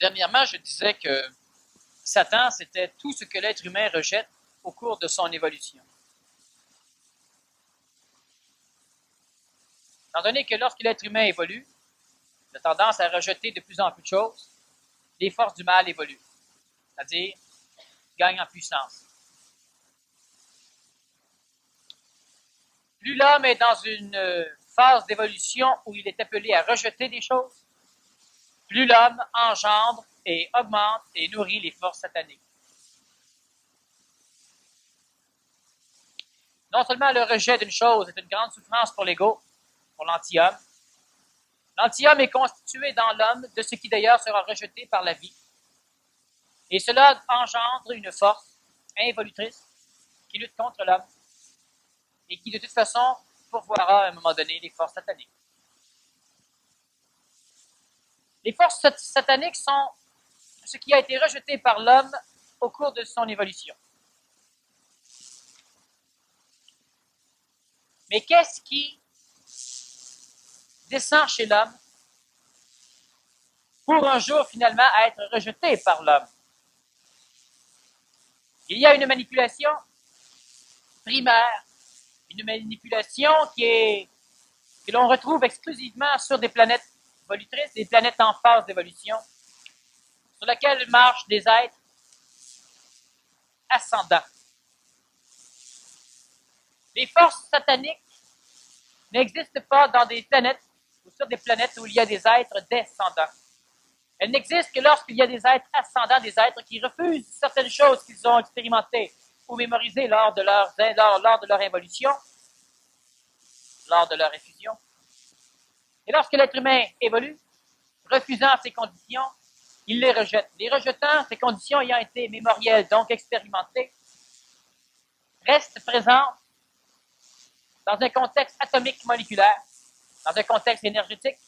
Dernièrement, je disais que Satan, c'était tout ce que l'être humain rejette au cours de son évolution. Étant donné que lorsque l'être humain évolue, il a tendance à rejeter de plus en plus de choses, les forces du mal évoluent, c'est-à-dire gagnent en puissance. Plus l'homme est dans une phase d'évolution où il est appelé à rejeter des choses, plus l'homme engendre et augmente et nourrit les forces sataniques. Non seulement le rejet d'une chose est une grande souffrance pour l'ego, pour l'anti-homme. L'anti-homme est constitué dans l'homme de ce qui d'ailleurs sera rejeté par la vie. Et cela engendre une force involutrice qui lutte contre l'homme et qui de toute façon pourvoira à un moment donné les forces sataniques. Les forces sataniques sont ce qui a été rejeté par l'homme au cours de son évolution. Mais qu'est-ce qui descend chez l'homme pour un jour finalement être rejeté par l'homme? Il y a une manipulation primaire, une manipulation que l'on retrouve exclusivement sur des planètes évolutrices, des planètes en phase d'évolution, sur laquelle marchent des êtres ascendants. Les forces sataniques n'existent pas dans des planètes ou sur des planètes où il y a des êtres descendants. Elles n'existent que lorsqu'il y a des êtres ascendants, des êtres qui refusent certaines choses qu'ils ont expérimentées ou mémorisées lors de leur évolution, lors de leur effusion. Et lorsque l'être humain évolue, refusant ces conditions, il les rejette. Les rejetant, ces conditions ayant été mémorielles, donc expérimentées, restent présentes dans un contexte atomique moléculaire, dans un contexte énergétique,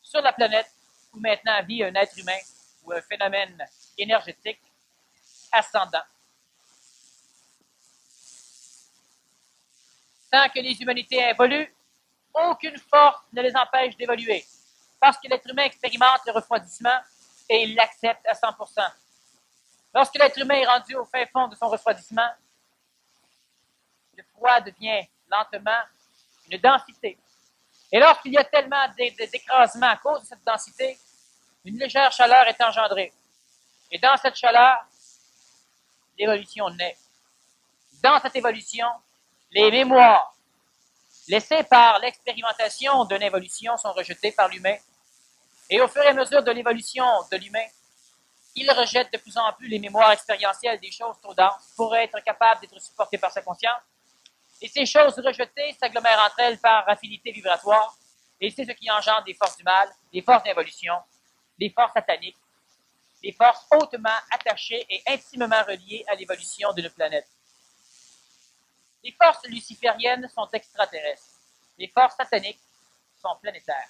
sur la planète où maintenant vit un être humain ou un phénomène énergétique ascendant. Tant que les humanités évoluent, aucune force ne les empêche d'évoluer, parce que l'être humain expérimente le refroidissement et il l'accepte à 100%. Lorsque l'être humain est rendu au fin fond de son refroidissement, le froid devient lentement une densité. Et lorsqu'il y a tellement d'écrasement à cause de cette densité, une légère chaleur est engendrée. Et dans cette chaleur, l'évolution naît. Dans cette évolution, les mémoires laissées par l'expérimentation d'une évolution sont rejetées par l'humain. Et au fur et à mesure de l'évolution de l'humain, il rejette de plus en plus les mémoires expérientielles des choses trop denses pour être capable d'être supporté par sa conscience. Et ces choses rejetées s'agglomèrent entre elles par affinité vibratoire, et c'est ce qui engendre des forces du mal, des forces d'évolution, des forces sataniques, des forces hautement attachées et intimement reliées à l'évolution d'une planète. Les forces lucifériennes sont extraterrestres. Les forces sataniques sont planétaires.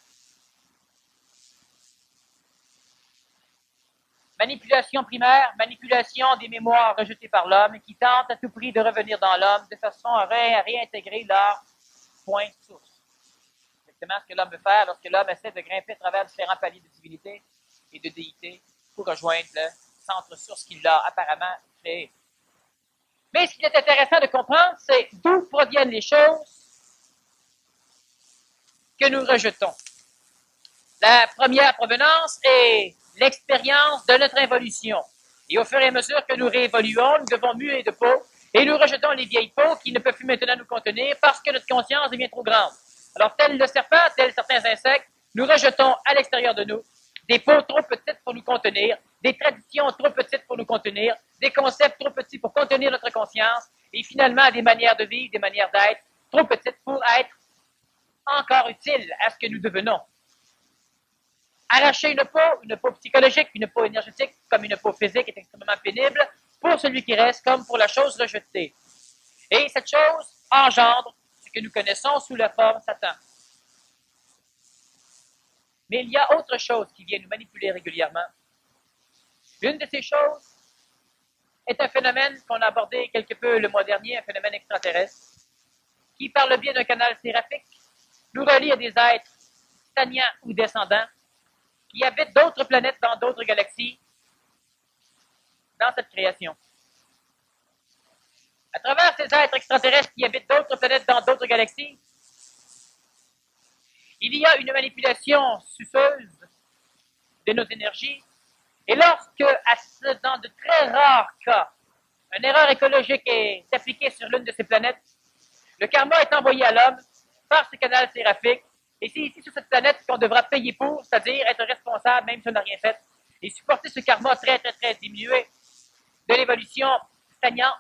Manipulation primaire, manipulation des mémoires rejetées par l'homme qui tentent à tout prix de revenir dans l'homme de façon à réintégrer leur point source. Exactement ce que l'homme veut faire lorsque l'homme essaie de grimper à travers différents paliers de divinité et de déité pour rejoindre le centre source qu'il a apparemment créé. Mais ce qui est intéressant de comprendre, c'est d'où proviennent les choses que nous rejetons. La première provenance est l'expérience de notre évolution. Et au fur et à mesure que nous réévoluons, nous devons muer de peau et nous rejetons les vieilles peaux qui ne peuvent plus maintenant nous contenir parce que notre conscience devient trop grande. Alors, tel le serpent, tel certains insectes, nous rejetons à l'extérieur de nous des peaux trop petites pour nous contenir, des traditions trop petites pour nous contenir, des concepts trop petits pour contenir notre conscience et finalement des manières de vivre, des manières d'être trop petites pour être encore utiles à ce que nous devenons. Arracher une peau psychologique, une peau énergétique, comme une peau physique est extrêmement pénible pour celui qui reste, comme pour la chose rejetée. Et cette chose engendre ce que nous connaissons sous la forme Satan. Mais il y a autre chose qui vient nous manipuler régulièrement. L'une de ces choses est un phénomène qu'on a abordé quelque peu le mois dernier, un phénomène extraterrestre, qui, par le biais d'un canal séraphique, nous relie à des êtres taniens ou descendants, qui habitent d'autres planètes dans d'autres galaxies dans cette création. À travers ces êtres extraterrestres qui habitent d'autres planètes dans d'autres galaxies, il y a une manipulation suceuse de nos énergies. Et lorsque, dans de très rares cas, une erreur écologique est appliquée sur l'une de ces planètes, le karma est envoyé à l'homme par ce canal séraphique. Et c'est ici, sur cette planète, qu'on devra payer pour, c'est-à-dire être responsable, même si on n'a rien fait, et supporter ce karma très, très, très diminué de l'évolution stagnante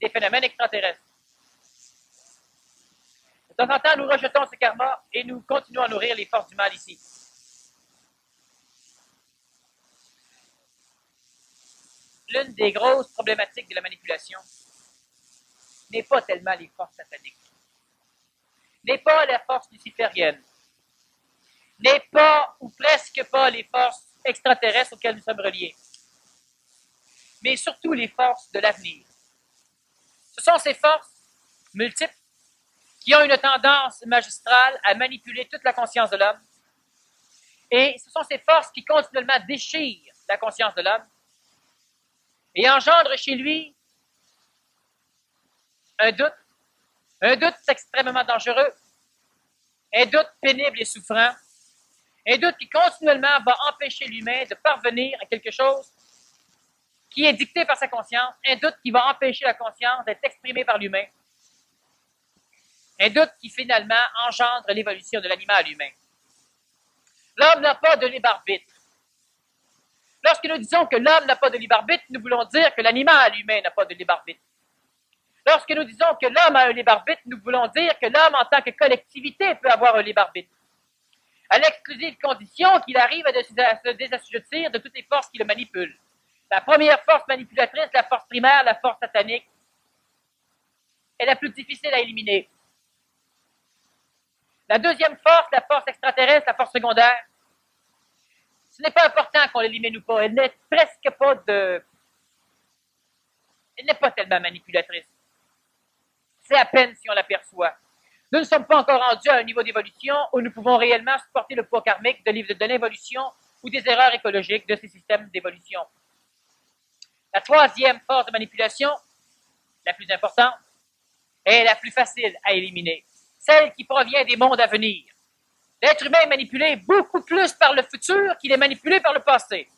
des phénomènes extraterrestres. De temps en temps, nous rejetons ce karma et nous continuons à nourrir les forces du mal ici. L'une des grosses problématiques de la manipulation n'est pas tellement les forces sataniques, n'est pas la force luciférienne, n'est pas ou presque pas les forces extraterrestres auxquelles nous sommes reliés, mais surtout les forces de l'avenir. Ce sont ces forces multiples qui ont une tendance magistrale à manipuler toute la conscience de l'homme, et ce sont ces forces qui continuellement déchirent la conscience de l'homme et engendrent chez lui un doute extrêmement dangereux, un doute pénible et souffrant, un doute qui continuellement va empêcher l'humain de parvenir à quelque chose qui est dicté par sa conscience, un doute qui va empêcher la conscience d'être exprimée par l'humain, un doute qui finalement engendre l'évolution de l'animal humain. L'homme n'a pas de libre arbitre. Lorsque nous disons que l'homme n'a pas de libre arbitre, nous voulons dire que l'animal humain n'a pas de libre arbitre. Lorsque nous disons que l'homme a un libre arbitre, nous voulons dire que l'homme en tant que collectivité peut avoir un libre arbitre, à l'exclusive condition qu'il arrive à se désassujettir de toutes les forces qui le manipulent. La première force manipulatrice, la force primaire, la force satanique, est la plus difficile à éliminer. La deuxième force, la force extraterrestre, la force secondaire, ce n'est pas important qu'on l'élimine ou pas. Elle n'est presque pas de... Elle n'est pas tellement manipulatrice. C'est à peine si on l'aperçoit. Nous ne sommes pas encore rendus à un niveau d'évolution où nous pouvons réellement supporter le poids karmique de l'évolution ou des erreurs écologiques de ces systèmes d'évolution. La troisième force de manipulation, la plus importante, est la plus facile à éliminer. Celle qui provient des mondes à venir. L'être humain est manipulé beaucoup plus par le futur qu'il est manipulé par le passé.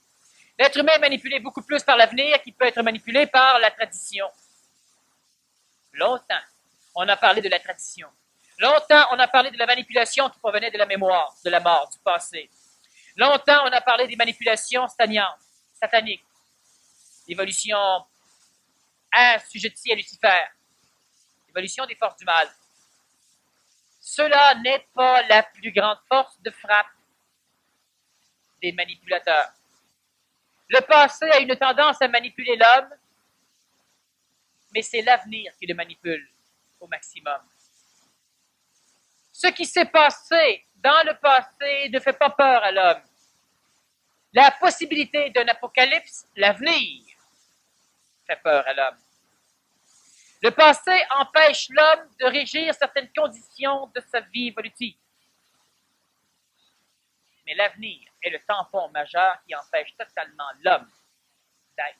L'être humain est manipulé beaucoup plus par l'avenir qu'il peut être manipulé par la tradition. Longtemps, on a parlé de la tradition. Longtemps, on a parlé de la manipulation qui provenait de la mémoire, de la mort, du passé. Longtemps, on a parlé des manipulations stagnantes, sataniques, l'évolution assujettie à Lucifer, l'évolution des forces du mal. Cela n'est pas la plus grande force de frappe des manipulateurs. Le passé a une tendance à manipuler l'homme, mais c'est l'avenir qui le manipule au maximum. Ce qui s'est passé dans le passé ne fait pas peur à l'homme. La possibilité d'un apocalypse, l'avenir, fait peur à l'homme. Le passé empêche l'homme de régir certaines conditions de sa vie évolutive. Mais l'avenir est le tampon majeur qui empêche totalement l'homme d'être.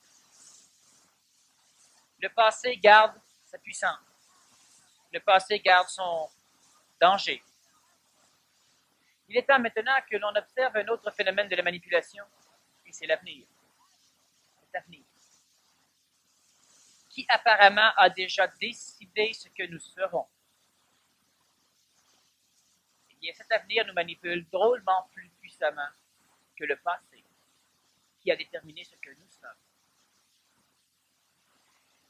Le passé garde sa puissance. Le passé garde son danger. Il est temps maintenant que l'on observe un autre phénomène de la manipulation, et c'est l'avenir. Cet avenir, qui apparemment a déjà décidé ce que nous serons. Eh bien, cet avenir nous manipule drôlement plus puissamment que le passé, qui a déterminé ce que nous sommes.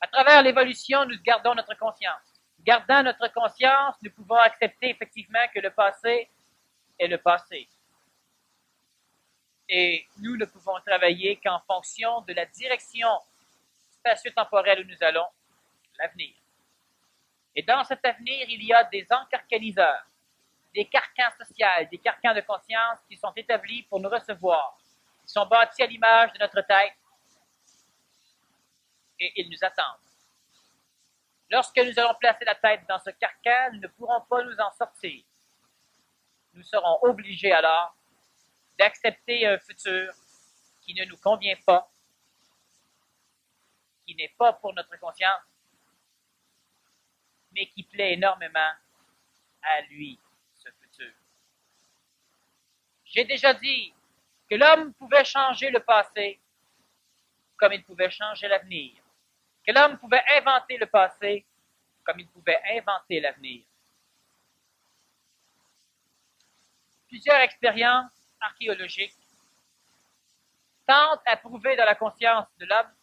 À travers l'évolution, nous gardons notre conscience. Gardant notre conscience, nous pouvons accepter effectivement que le passé est le passé. Et nous ne pouvons travailler qu'en fonction de la direction spatio-temporelle où nous allons, l'avenir. Et dans cet avenir, il y a des encarcaniseurs, des carcans sociaux, des carcans de conscience qui sont établis pour nous recevoir. Ils sont bâtis à l'image de notre tête et ils nous attendent. Lorsque nous allons placer la tête dans ce carcan, nous ne pourrons pas nous en sortir. Nous serons obligés alors d'accepter un futur qui ne nous convient pas, qui n'est pas pour notre conscience, mais qui plaît énormément à lui, ce futur. J'ai déjà dit que l'homme pouvait changer le passé comme il pouvait changer l'avenir, que l'homme pouvait inventer le passé comme il pouvait inventer l'avenir. Plusieurs expériences archéologiques tentent à prouver dans la conscience de l'homme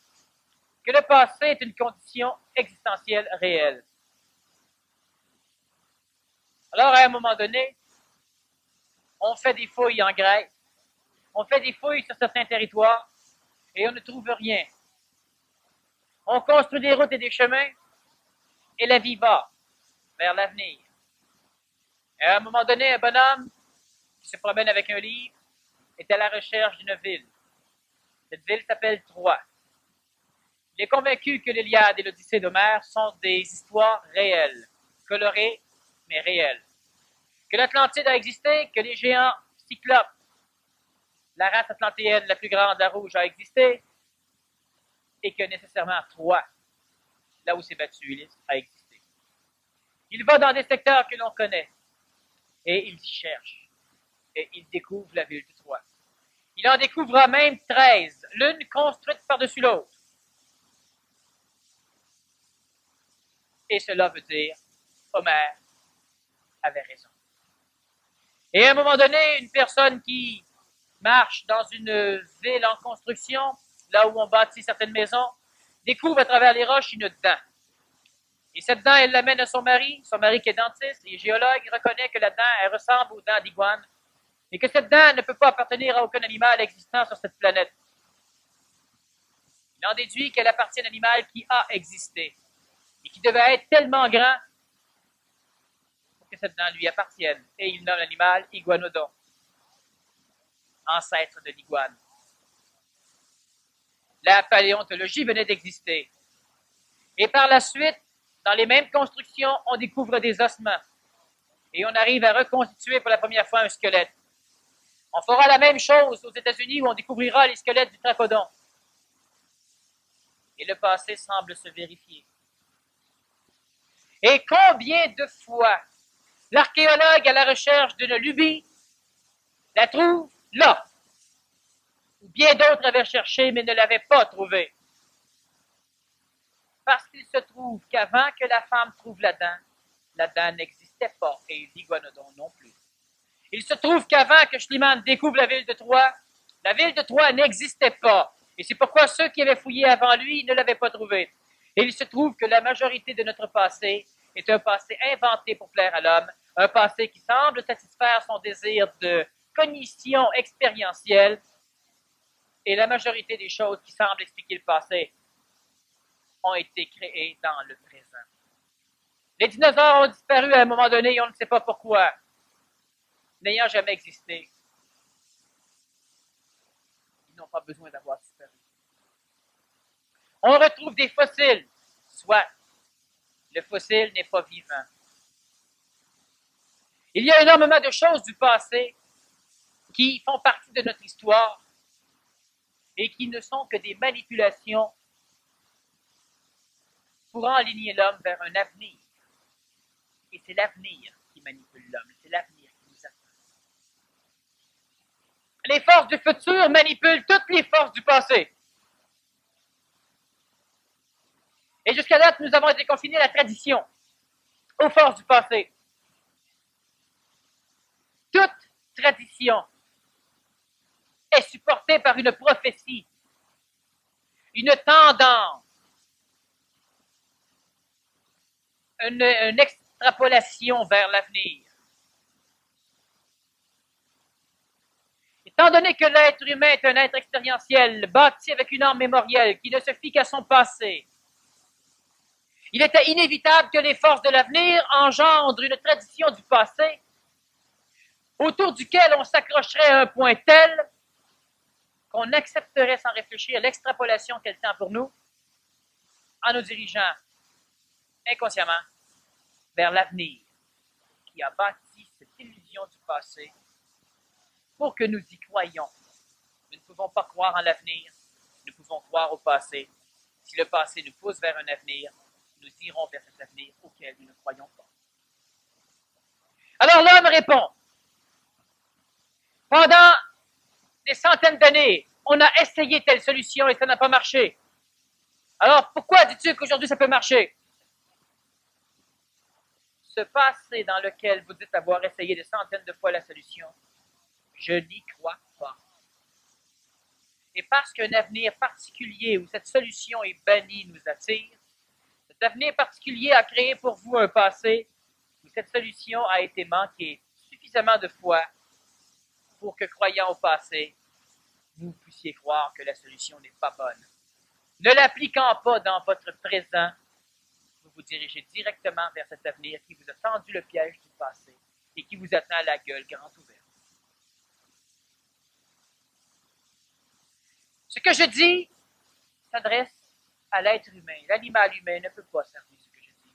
que le passé est une condition existentielle réelle. Alors, à un moment donné, on fait des fouilles en Grèce, on fait des fouilles sur certains territoires et on ne trouve rien. On construit des routes et des chemins et la vie va vers l'avenir. Et à un moment donné, un bonhomme qui se promène avec un livre est à la recherche d'une ville. Cette ville s'appelle Troie. Il est convaincu que l'Iliade et l'Odyssée d'Homère sont des histoires réelles, colorées, mais réelles. Que l'Atlantide a existé, que les géants cyclopes, la race atlantéenne la plus grande, la rouge, a existé, et que nécessairement Troie, là où s'est battu Ulysse, a existé. Il va dans des secteurs que l'on connaît, et il y cherche, et il découvre la ville de Troie. Il en découvrira même 13, l'une construite par-dessus l'autre. Et cela veut dire, Homère avait raison. Et à un moment donné, une personne qui marche dans une ville en construction, là où on bâtit certaines maisons, découvre à travers les roches une dent. Et cette dent, elle l'amène à son mari qui est dentiste et géologue, reconnaît que la dent, elle ressemble aux dents d'iguane, et que cette dent ne peut pas appartenir à aucun animal existant sur cette planète. Il en déduit qu'elle appartient à un animal qui a existé, et qui devait être tellement grand pour que cette dent lui appartienne. Et il nomme l'animal Iguanodon, ancêtre de l'iguane. La paléontologie venait d'exister. Et par la suite, dans les mêmes constructions, on découvre des ossements. Et on arrive à reconstituer pour la première fois un squelette. On fera la même chose aux États-Unis où on découvrira les squelettes du trachodon. Et le passé semble se vérifier. Et combien de fois l'archéologue à la recherche d'une lubie la trouve là, où bien d'autres avaient cherché mais ne l'avaient pas trouvée. Parce qu'il se trouve qu'avant que la femme trouve la dent n'existait pas, et l'iguanodon non plus. Il se trouve qu'avant que Schliemann découvre la ville de Troie n'existait pas. Et c'est pourquoi ceux qui avaient fouillé avant lui ne l'avaient pas trouvée. Et il se trouve que la majorité de notre passé est un passé inventé pour plaire à l'homme, un passé qui semble satisfaire son désir de cognition expérientielle, et la majorité des choses qui semblent expliquer le passé ont été créées dans le présent. Les dinosaures ont disparu à un moment donné et on ne sait pas pourquoi, n'ayant jamais existé. Ils n'ont pas besoin d'avoir disparu. On retrouve des fossiles, soit le fossile n'est pas vivant. Il y a énormément de choses du passé qui font partie de notre histoire et qui ne sont que des manipulations pour enligner l'homme vers un avenir. Et c'est l'avenir qui manipule l'homme, c'est l'avenir qui nous attend. Les forces du futur manipulent toutes les forces du passé. Et jusqu'à là, nous avons été confinés à la tradition, aux forces du passé. Toute tradition est supportée par une prophétie, une tendance, une extrapolation vers l'avenir. Étant donné que l'être humain est un être expérientiel, bâti avec une âme mémorielle qui ne se fie qu'à son passé, il était inévitable que les forces de l'avenir engendrent une tradition du passé autour duquel on s'accrocherait à un point tel qu'on accepterait sans réfléchir l'extrapolation qu'elle tend pour nous en nous dirigeant inconsciemment vers l'avenir qui a bâti cette illusion du passé pour que nous y croyions. Nous ne pouvons pas croire en l'avenir, nous pouvons croire au passé. Si le passé nous pousse vers un avenir, nous irons vers cet avenir auquel nous ne croyons pas. Alors l'homme répond, pendant des centaines d'années, on a essayé telle solution et ça n'a pas marché. Alors pourquoi dis-tu qu'aujourd'hui ça peut marcher? Ce passé dans lequel vous dites avoir essayé des centaines de fois la solution, je n'y crois pas. Et parce qu'un avenir particulier où cette solution est bannie nous attire, cet avenir particulier a créé pour vous un passé où cette solution a été manquée suffisamment de fois pour que, croyant au passé, vous puissiez croire que la solution n'est pas bonne. Ne l'appliquant pas dans votre présent, vous vous dirigez directement vers cet avenir qui vous a tendu le piège du passé et qui vous attend à la gueule grande ouverte. Ce que je dis s'adresse à l'être humain. L'animal humain ne peut pas servir ce que je dis.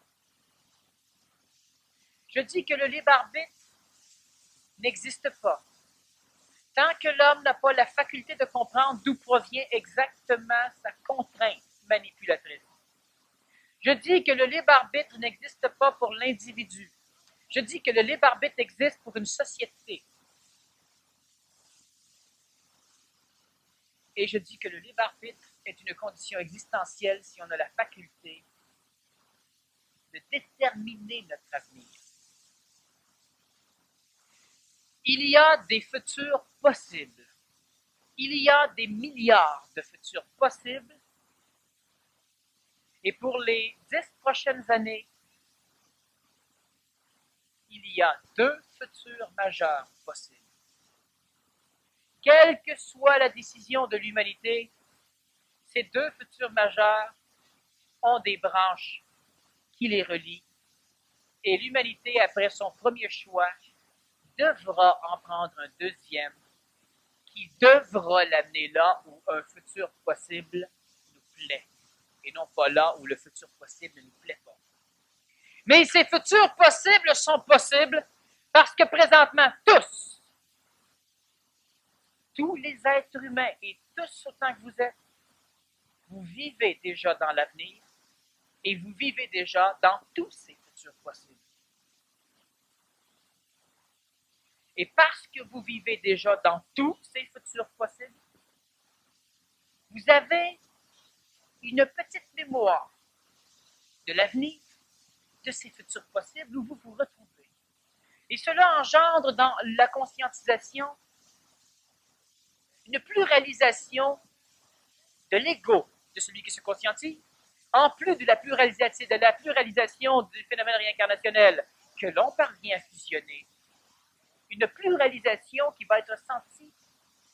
Je dis que le libre arbitre n'existe pas. Tant que l'homme n'a pas la faculté de comprendre d'où provient exactement sa contrainte manipulatrice. Je dis que le libre arbitre n'existe pas pour l'individu. Je dis que le libre arbitre existe pour une société. Et je dis que le libre arbitre est une condition existentielle si on a la faculté de déterminer notre avenir. Il y a des futurs possibles. Il y a des milliards de futurs possibles. Et pour les 10 prochaines années, il y a 2 futurs majeurs possibles. Quelle que soit la décision de l'humanité, ces 2 futurs majeurs ont des branches qui les relient. Et l'humanité, après son premier choix, devra en prendre un deuxième qui devra l'amener là où un futur possible nous plaît et non pas là où le futur possible ne nous plaît pas. Mais ces futurs possibles sont possibles parce que présentement, tous les êtres humains et tous autant que vous êtes, vous vivez déjà dans l'avenir et vous vivez déjà dans tous ces futurs possibles. Et parce que vous vivez déjà dans tous ces futurs possibles, vous avez une petite mémoire de l'avenir, de ces futurs possibles où vous vous retrouvez. Et cela engendre dans la conscientisation une pluralisation de l'ego de celui qui se conscientise, en plus de la pluralisation du phénomène réincarnationnel que l'on parvient à fusionner, une pluralisation qui va être sentie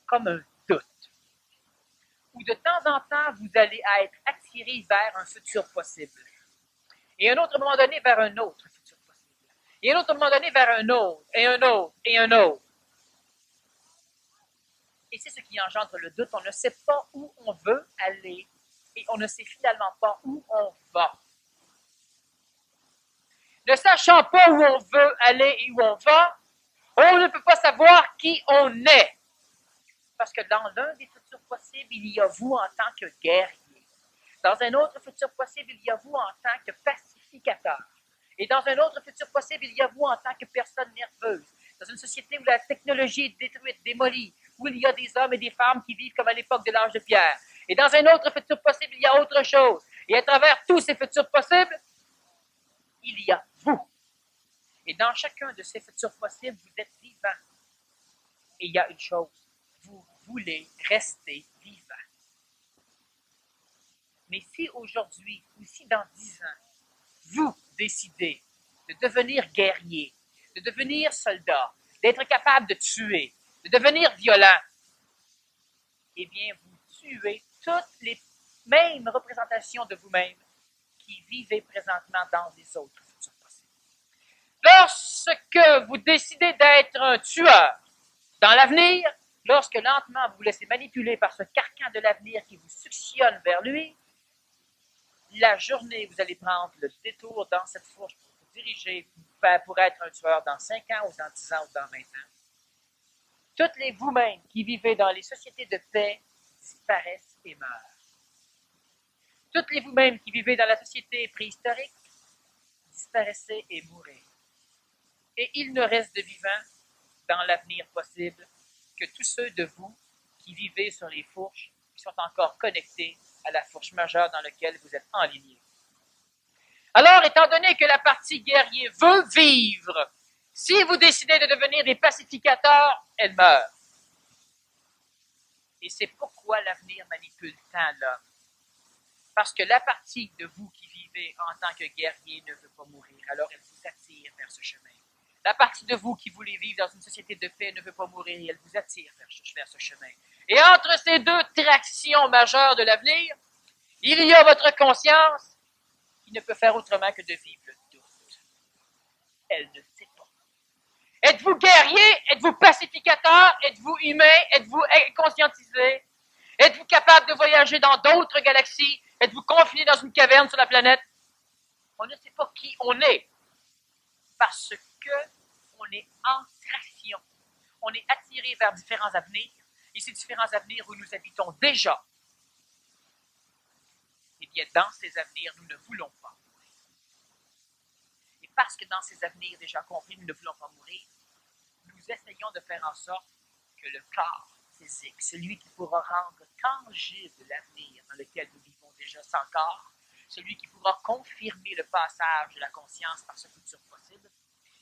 comme un doute, où de temps en temps, vous allez être attiré vers un futur possible, et à un autre moment donné, vers un autre futur possible, et à un autre moment donné, vers un autre, et un autre, et un autre. Et c'est ce qui engendre le doute. On ne sait pas où on veut aller, et on ne sait finalement pas où on va. Ne sachant pas où on veut aller et où on va, on ne peut pas savoir qui on est. Parce que dans l'un des futurs possibles, il y a vous en tant que guerrier. Dans un autre futur possible, il y a vous en tant que pacificateur. Et dans un autre futur possible, il y a vous en tant que personne nerveuse. Dans une société où la technologie est détruite, démolie, où il y a des hommes et des femmes qui vivent comme à l'époque de l'âge de pierre. Et dans un autre futur possible, il y a autre chose. Et à travers tous ces futurs possibles, il y a vous. Et dans chacun de ces futurs possibles, vous êtes vivant. Et il y a une chose, vous voulez rester vivant. Mais si aujourd'hui, ou si dans 10 ans, vous décidez de devenir guerrier, de devenir soldat, d'être capable de tuer, de devenir violent, eh bien, vous tuez toutes les mêmes représentations de vous-même qui vivez présentement dans les autres futurs possibles. Lorsque vous décidez d'être un tueur dans l'avenir, lorsque lentement vous vous laissez manipuler par ce carcan de l'avenir qui vous suctionne vers lui, la journée vous allez prendre le détour dans cette fourche pour vous diriger pour être un tueur dans 5 ans ou dans 10 ans ou dans 20 ans. Toutes les vous-mêmes qui vivez dans les sociétés de paix disparaissent et meurent. Toutes les vous-mêmes qui vivez dans la société préhistorique disparaissez et mourrez. Et il ne reste de vivants dans l'avenir possible que tous ceux de vous qui vivez sur les fourches qui sont encore connectés à la fourche majeure dans laquelle vous êtes enlignés. Alors, étant donné que la partie guerrier veut vivre, si vous décidez de devenir des pacificateurs, elle meurt. Et c'est pourquoi l'avenir manipule tant l'homme. Parce que la partie de vous qui vivez en tant que guerrier ne veut pas mourir, alors elle vous attire vers ce chemin. La partie de vous qui voulez vivre dans une société de paix ne veut pas mourir et elle vous attire vers ce chemin. Et entre ces deux tractions majeures de l'avenir, il y a votre conscience qui ne peut faire autrement que de vivre le doute. Elle ne sait pas. Êtes-vous guerrier? Êtes-vous pacificateur? Êtes-vous humain? Êtes-vous conscientisé? Êtes-vous capable de voyager dans d'autres galaxies? Êtes-vous confiné dans une caverne sur la planète? On ne sait pas qui on est. Parce qu'on est en traction. On est attiré vers différents avenirs. Et ces différents avenirs où nous habitons déjà, eh bien, dans ces avenirs, nous ne voulons pas mourir. Et parce que dans ces avenirs déjà compris, nous ne voulons pas mourir, nous essayons de faire en sorte que le corps physique, celui qui pourra rendre tangible l'avenir dans lequel nous vivons déjà sans corps, celui qui pourra confirmer le passage de la conscience par ce futur possible,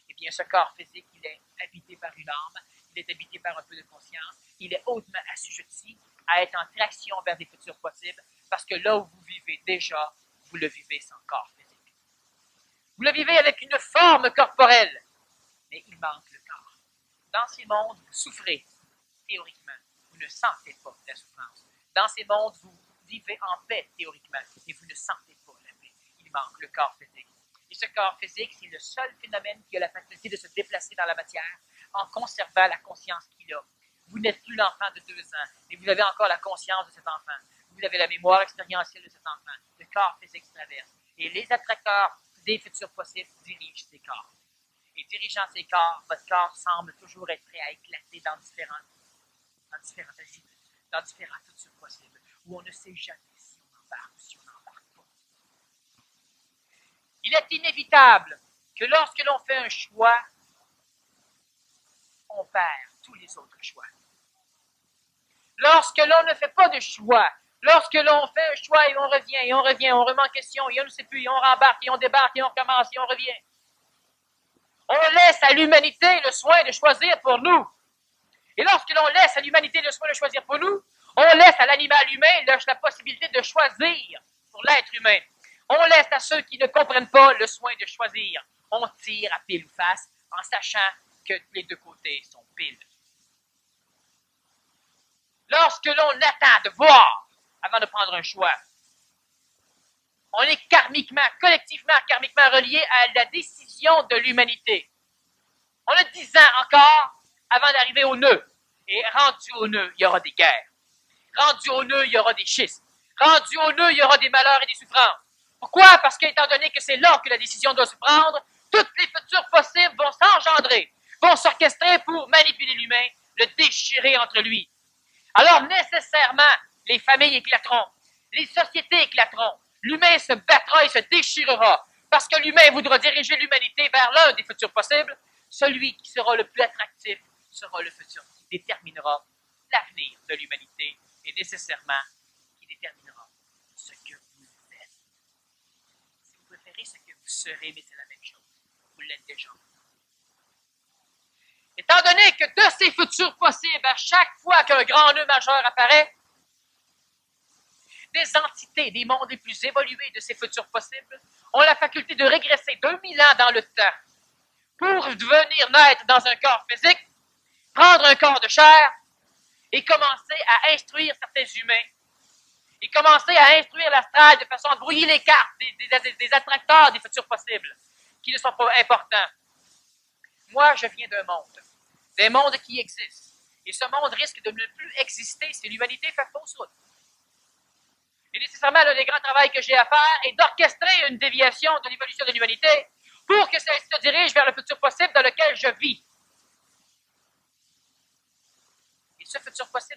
eh bien, ce corps physique, il est habité par une âme, il est habité par un peu de conscience, il est hautement assujetti à être en traction vers des futurs possibles, parce que là où vous vivez déjà, vous le vivez sans corps physique. Vous le vivez avec une forme corporelle, mais il manque le corps. Dans ces mondes, vous souffrez, théoriquement. Vous ne sentez pas la souffrance. Dans ces mondes, vous vivez en paix, théoriquement, mais vous ne sentez pas la paix. Il manque le corps physique. Et ce corps physique, c'est le seul phénomène qui a la faculté de se déplacer dans la matière en conservant la conscience qu'il a. Vous n'êtes plus l'enfant de 2 ans, mais vous avez encore la conscience de cet enfant. Vous avez la mémoire expérientielle de cet enfant. Le corps physique se traverse. Et les attracteurs des futurs possibles dirigent ces corps. Et dirigeant ces corps, votre corps semble toujours être prêt à éclater dans différents azimuts, dans différents futurs possibles, où on ne sait jamais si on embarque ou si on n'embarque pas. Il est inévitable que lorsque l'on fait un choix, on perd tous les autres choix. Lorsque l'on ne fait pas de choix, lorsque l'on fait un choix et on revient, on remet en question, et on ne sait plus, et on rembarque, et on débarque, et on recommence, et on revient. On laisse à l'humanité le soin de choisir pour nous. Et lorsque l'on laisse à l'humanité le soin de choisir pour nous, on laisse à l'animal humain la possibilité de choisir pour l'être humain. On laisse à ceux qui ne comprennent pas le soin de choisir. On tire à pile ou face en sachant que les deux côtés sont pile. Lorsque l'on attend de voir avant de prendre un choix, on est collectivement karmiquement relié à la décision de l'humanité. On a 10 ans encore avant d'arriver au nœud. Et rendu au nœud, il y aura des guerres. Rendu au nœud, il y aura des schismes. Rendu au nœud, il y aura des malheurs et des souffrances. Pourquoi? Parce qu'étant donné que c'est là que la décision doit se prendre, toutes les futurs possibles vont s'engendrer, vont s'orchestrer pour manipuler l'humain, le déchirer entre lui. Alors nécessairement, les familles éclateront, les sociétés éclateront, l'humain se battra et se déchirera, parce que l'humain voudra diriger l'humanité vers l'un des futurs possibles. Celui qui sera le plus attractif sera le futur qui déterminera l'avenir de l'humanité et nécessairement qui déterminera ce que vous êtes. Si vous préférez ce que vous serez, mais c'est la même chose. Vous l'êtes déjà. Étant donné que de ces futurs possibles, à chaque fois qu'un grand nœud majeur apparaît, des entités des mondes les plus évolués de ces futurs possibles ont la faculté de régresser 2000 ans dans le temps pour venir naître dans un corps physique, prendre un corps de chair et commencer à instruire certains humains et commencer à instruire l'astral de façon à brouiller les cartes des attracteurs des futurs possibles qui ne sont pas importants. Moi, je viens d'un monde, des mondes qui existent. Et ce monde risque de ne plus exister si l'humanité fait fausse route. Et nécessairement, l'un des grands travaux que j'ai à faire est d'orchestrer une déviation de l'évolution de l'humanité pour que ça se dirige vers le futur possible dans lequel je vis.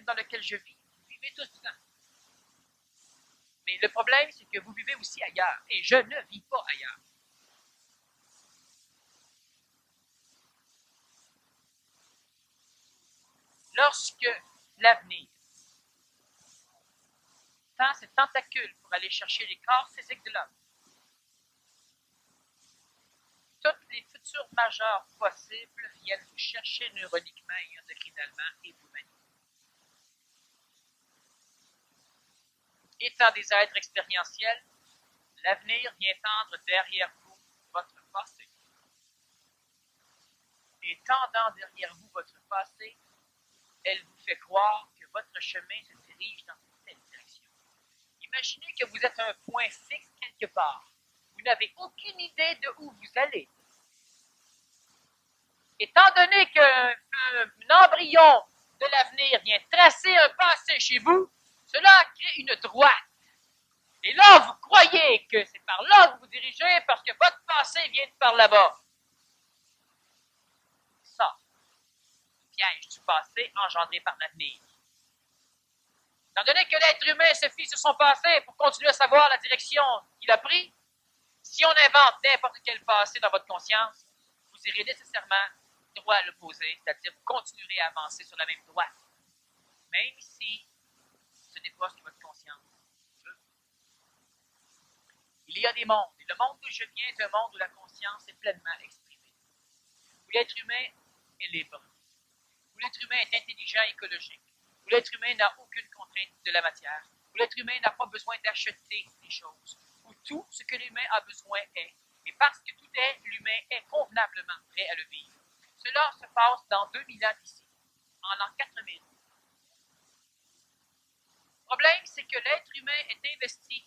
dans lequel je vis, vous vivez tous dedans. Mais le problème, c'est que vous vivez aussi ailleurs. Et je ne vis pas ailleurs. Lorsque l'avenir tend ses tentacules pour aller chercher les corps physiques de l'homme, toutes les futurs majeurs possibles viennent vous chercher neuroniquement et endocrinalement et vous manipulent. Étant des êtres expérientiels, l'avenir vient tendre derrière vous votre passé. Et tendant derrière vous votre passé, elle vous fait croire que votre chemin se dirige dans telle direction. Imaginez que vous êtes à un point fixe quelque part. Vous n'avez aucune idée de où vous allez. Étant donné qu'un embryon de l'avenir vient tracer un passé chez vous, cela crée une droite. Et là, vous croyez que c'est par là que vous vous dirigez parce que votre passé vient de par là-bas. Ça, le piège du passé engendré par l'avenir. Étant donné que l'être humain se fie sur son passé pour continuer à savoir la direction qu'il a prise, si on invente n'importe quel passé dans votre conscience, vous irez nécessairement droit à l'opposé, c'est-à-dire vous continuerez à avancer sur la même droite, même si ce n'est pas ce que votre conscience veut. Il y a des mondes, et le monde d'où je viens est un monde où la conscience est pleinement exprimée, où l'être humain est libre, où l'être humain est intelligent et écologique, où l'être humain n'a aucune contrainte de la matière, où l'être humain n'a pas besoin d'acheter des choses, où tout ce que l'humain a besoin est, et parce que tout est, l'humain est convenablement prêt à le vivre. Cela se passe dans 2000 ans d'ici, en l'an 4000. Le problème, c'est que l'être humain est investi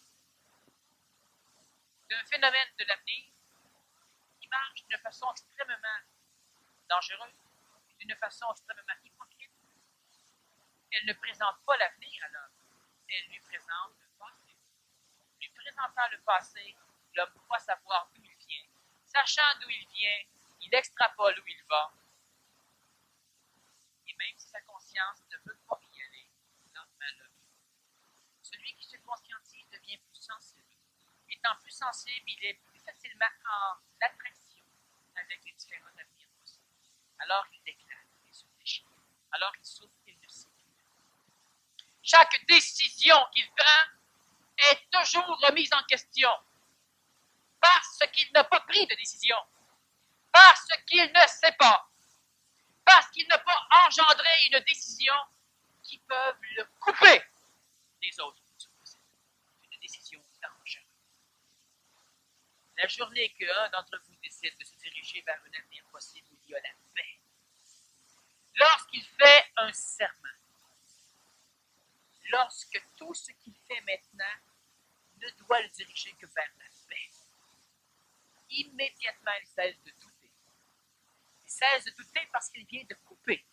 d'un phénomène de l'avenir qui marche d'une façon extrêmement dangereuse, d'une façon extrêmement hypocrite. Elle ne présente pas l'avenir à l'homme, elle lui présente le passé. Lui présentant le passé, l'homme croit savoir d'où il vient. Sachant d'où il vient, il extrapole où il va. Et même si sa conscience ne veut pas y aller, lentement là. Celui qui se conscientise devient plus sensible. Étant plus sensible, il est plus facilement en attraction avec les différents avenirs possibles. Alors il déclare, il se déchire. Alors il souffre, il ne sait plus. Chaque décision qu'il prend est toujours remise en question. Parce qu'il n'a pas pris de décision. Parce qu'il ne sait pas. Parce qu'il n'a pas engendré une décision qui peut le couper des autres. Une décision dangereuse. La journée qu'un d'entre vous décide de se diriger vers un avenir possible où il y a la paix, lorsqu'il fait un serment, lorsque tout ce qu'il fait maintenant ne doit le diriger que vers la paix, immédiatement il cesse de douter. Il cesse de douter parce qu'il vient de couper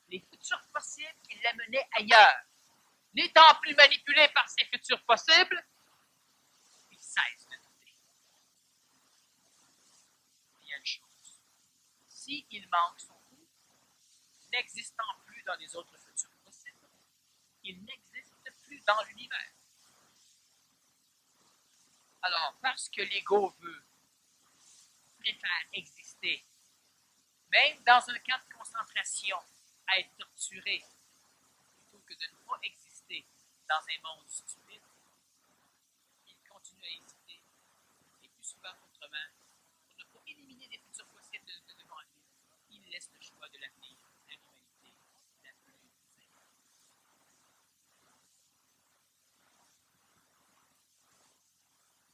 les futurs possibles qui l'amenaient ailleurs. N'étant plus manipulé par ces futurs possibles, il cesse de douter. Il y a une chose. S'il manque son coup, n'existant plus dans les autres futurs possibles, il n'existe plus dans l'univers. Alors, parce que l'ego préfère exister, même dans un camp de concentration, à être torturé, plutôt que de ne pas exister dans un monde stupide, il continue à hésiter, et plus souvent qu'autrement, pour ne pas éliminer les futurs possibles de devant lui, il laisse le choix de l'avenir à l'humanité la plus simple.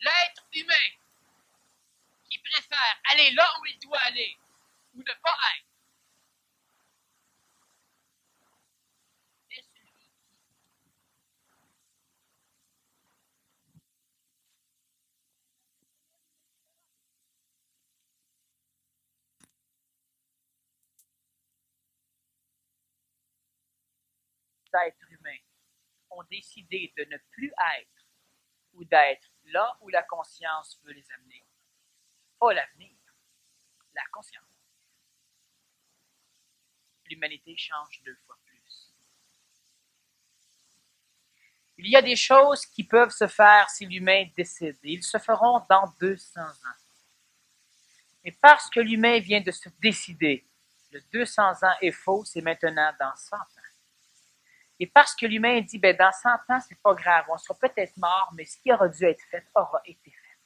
L'être humain qui préfère aller là où il doit aller, ou ne pas être, est celui qui êtres humains ont décidé de ne plus être ou d'être là où la conscience veut les amener. Pas l'avenir, la conscience. L'humanité change 2 fois plus. Il y a des choses qui peuvent se faire si l'humain décide. Et ils se feront dans 200 ans. Mais parce que l'humain vient de se décider, le 200 ans est faux, c'est maintenant dans 100 ans. Et parce que l'humain dit, ben dans 100 ans, c'est pas grave, on sera peut-être mort, mais ce qui aura dû être fait aura été fait.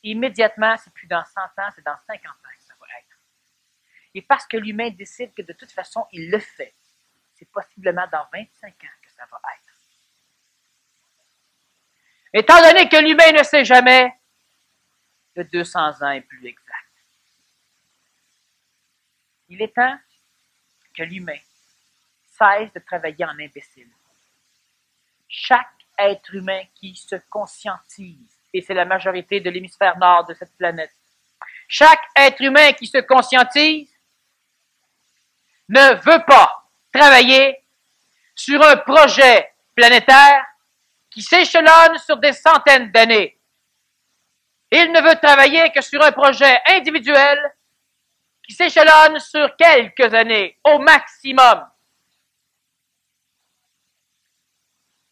Immédiatement, c'est plus dans 100 ans, c'est dans 50 ans que ça va être. Et parce que l'humain décide que de toute façon, il le fait, c'est possiblement dans 25 ans que ça va être. Étant donné que l'humain ne sait jamais, le 200 ans est plus exact. Il est temps que l'humain cesse de travailler en imbécile. Chaque être humain qui se conscientise, et c'est la majorité de l'hémisphère nord de cette planète, chaque être humain qui se conscientise ne veut pas travailler sur un projet planétaire qui s'échelonne sur des centaines d'années. Il ne veut travailler que sur un projet individuel qui s'échelonne sur quelques années, au maximum.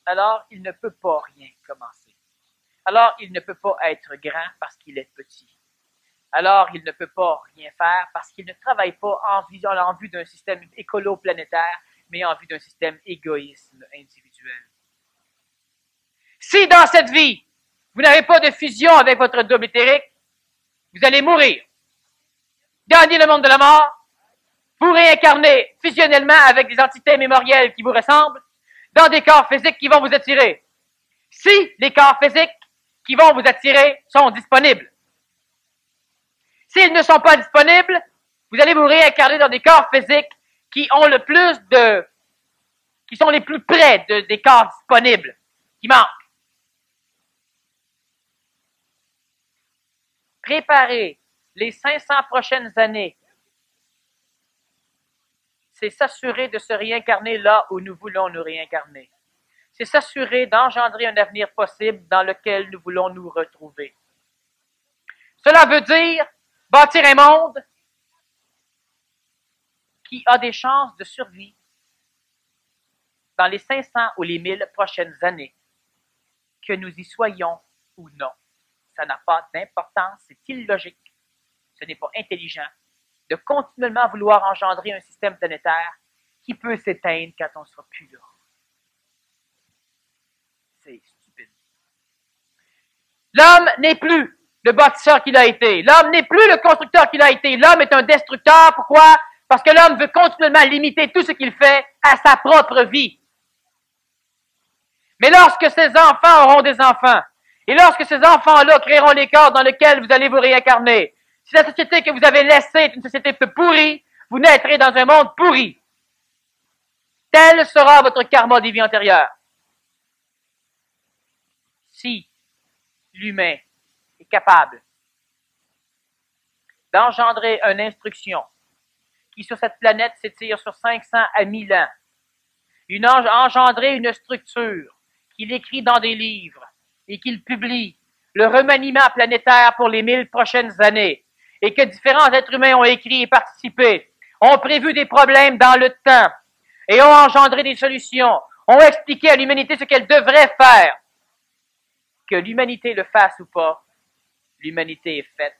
Alors, il ne peut pas rien commencer. Alors, il ne peut pas être grand parce qu'il est petit. Alors, il ne peut pas rien faire parce qu'il ne travaille pas en vue d'un système écolo-planétaire, mais en vue d'un système égoïsme individuel. Si dans cette vie, vous n'avez pas de fusion avec votre double éthérique, vous allez mourir. Gagner le monde de la mort, vous réincarner fusionnellement avec des entités mémorielles qui vous ressemblent, dans des corps physiques qui vont vous attirer. Si les corps physiques qui vont vous attirer sont disponibles. S'ils ne sont pas disponibles, vous allez vous réincarner dans des corps physiques qui ont le plus de... qui sont les plus près des corps disponibles, qui manquent. Préparer les 500 prochaines années, c'est s'assurer de se réincarner là où nous voulons nous réincarner. C'est s'assurer d'engendrer un avenir possible dans lequel nous voulons nous retrouver. Cela veut dire bâtir un monde qui a des chances de survie dans les 500 ou les 1000 prochaines années, que nous y soyons ou non. Ça n'a pas d'importance, c'est illogique, ce n'est pas intelligent de continuellement vouloir engendrer un système planétaire qui peut s'éteindre quand on ne sera plus là. C'est stupide. L'homme n'est plus le bâtisseur qu'il a été. L'homme n'est plus le constructeur qu'il a été. L'homme est un destructeur. Pourquoi? Parce que l'homme veut continuellement limiter tout ce qu'il fait à sa propre vie. Mais lorsque ses enfants auront des enfants, et lorsque ces enfants-là créeront les corps dans lesquels vous allez vous réincarner, si la société que vous avez laissée est une société pourrie, vous naîtrez dans un monde pourri. Tel sera votre karma des vies antérieures. Si l'humain est capable d'engendrer une instruction qui sur cette planète s'étire sur 500 à 1000 ans, engendrer une structure qu'il écrit dans des livres et qu'il publie, le remaniement planétaire pour les 1000 prochaines années, et que différents êtres humains ont écrit et participé, ont prévu des problèmes dans le temps, et ont engendré des solutions, ont expliqué à l'humanité ce qu'elle devrait faire. Que l'humanité le fasse ou pas, l'humanité est faite.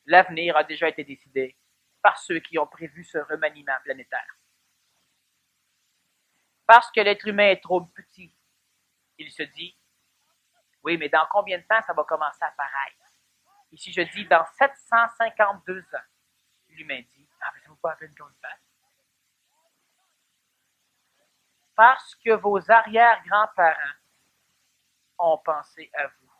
L'avenir a déjà été décidé par ceux qui ont prévu ce remaniement planétaire. Parce que l'être humain est trop petit, il se dit, oui, mais dans combien de temps ça va commencer à apparaître? Ici, je dis dans 752 ans. L'humain dit, ah, mais ça ne vaut pas la peine qu'on le fasse. Parce que vos arrière-grands-parents ont pensé à vous